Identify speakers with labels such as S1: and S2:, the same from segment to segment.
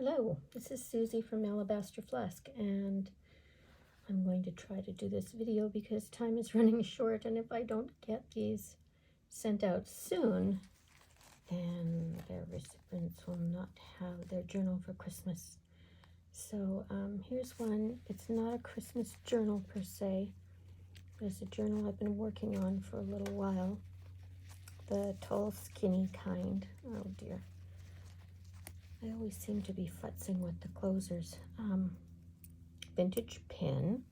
S1: Hello, this is Susie from Alabaster Flask, and I'm going to try to do this video because time is running short, and if I don't get these sent out soon, then their recipients will not have their journal for Christmas. So here's one. It's not a Christmas journal per se, but it's a journal I've been working on for a little while. The tall, skinny kind. Oh dear. I always seem to be futzing with the closers. Vintage pin,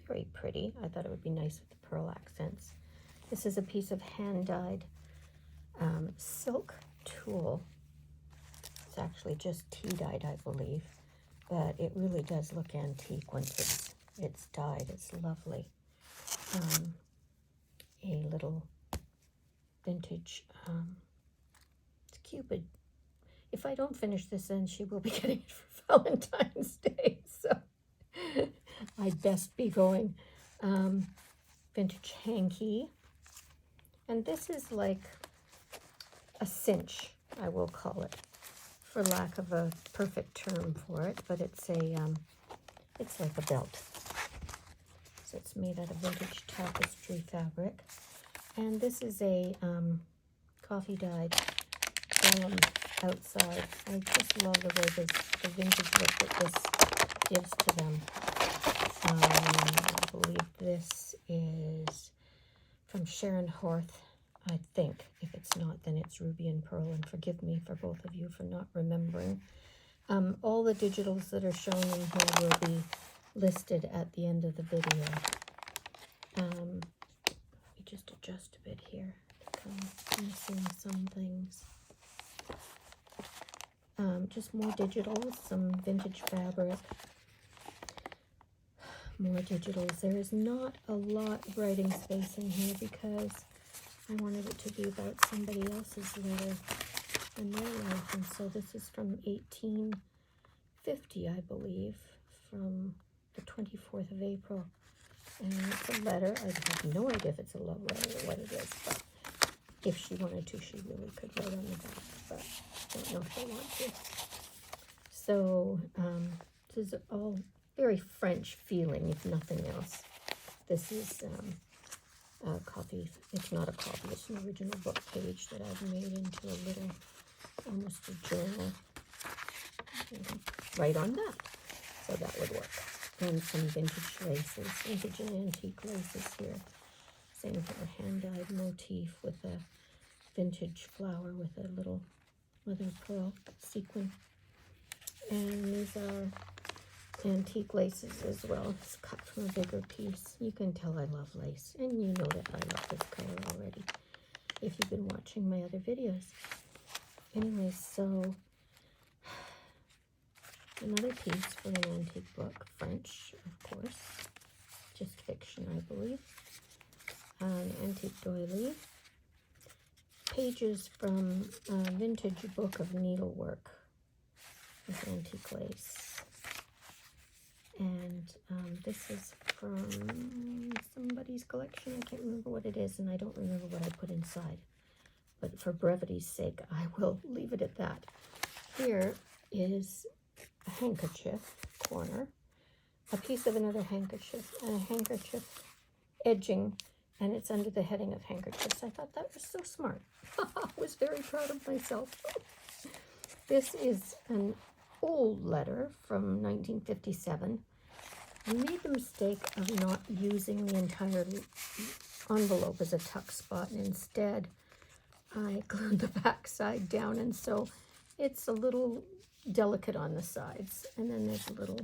S1: very pretty. I thought it would be nice with the pearl accents. This is a piece of hand-dyed silk tulle. It's actually just tea-dyed, I believe, but it really does look antique once it's dyed. It's lovely. A little vintage, it's Cupid. If I don't finish this, then she will be getting it for Valentine's Day, so I'd best be going. Vintage hanky. And this is like a cinch, I will call it, for lack of a perfect term for it, but it's like a belt. So it's made out of vintage tapestry fabric. And this is a coffee-dyed vellum outside. I just love the way the vintage look that this gives to them. I believe this is from Sharon Horth, I think. If it's not, then it's Ruby and Pearl, and forgive me for both of you for not remembering. All the digitals that are shown in here will be listed at the end of the video. Let me just adjust a bit here. I'm missing some things. Just more digitals, some vintage fabric, more digitals. There is not a lot of writing space in here because I wanted it to be about somebody else's letter and their life. And so this is from 1850, I believe, from the 24th of April. And it's a letter. I have no idea if it's a love letter or what it is, but if she wanted to, she really could write on the back, but I don't know if I want to. So this is all very French feeling, if nothing else. This is a copy. It's not a copy. It's an original book page that I've made into a little, almost a journal. Right on that. So that would work. And some vintage laces, vintage and antique laces here. Same for a hand-dyed motif with a vintage flower with a little mother of pearl sequin. And these are antique laces as well. It's cut from a bigger piece. You can tell I love lace, and you know that I love this color already if you've been watching my other videos. Anyway, so another piece from an antique book, French, of course, just fiction, I believe. An antique doily. Pages from a vintage book of needlework with antique lace. And this is from somebody's collection. I can't remember what it is, and I don't remember what I put inside. But for brevity's sake, I will leave it at that. Here is a handkerchief corner, a piece of another handkerchief, and a handkerchief edging, and it's under the heading of handkerchiefs. I thought that was so smart. I was very proud of myself. This is an old letter from 1957. I made the mistake of not using the entire envelope as a tuck spot, and instead I glued the back side down, and so it's a little delicate on the sides. And then there's a little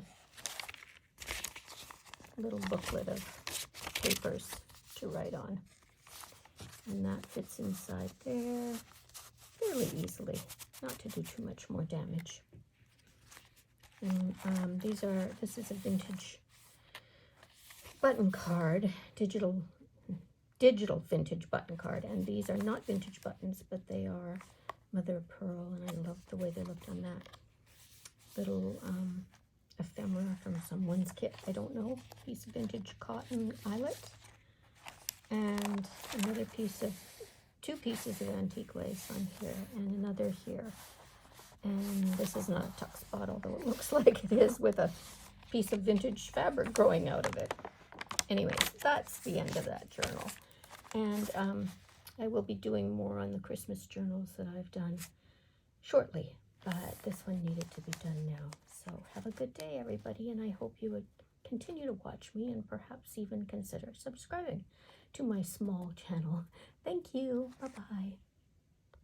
S1: booklet of papers to write on, and that fits inside there fairly easily, not to do too much more damage. And this is a vintage button card, digital vintage button card, and these are not vintage buttons, but they are mother of pearl, and I love the way they looked on that. Little ephemera from someone's kit, I don't know, piece of vintage cotton eyelet, and another piece of, two pieces of antique lace on here, and another here. And this this is not a tuck spot, although it looks like it is with a piece of vintage fabric growing out of it. Anyways, that's the end of that journal. And I will be doing more on the Christmas journals that I've done shortly, but this one needed to be done now. So have a good day, everybody, and I hope you would continue to watch me and perhaps even consider subscribing to my small channel. Thank you. Bye-bye.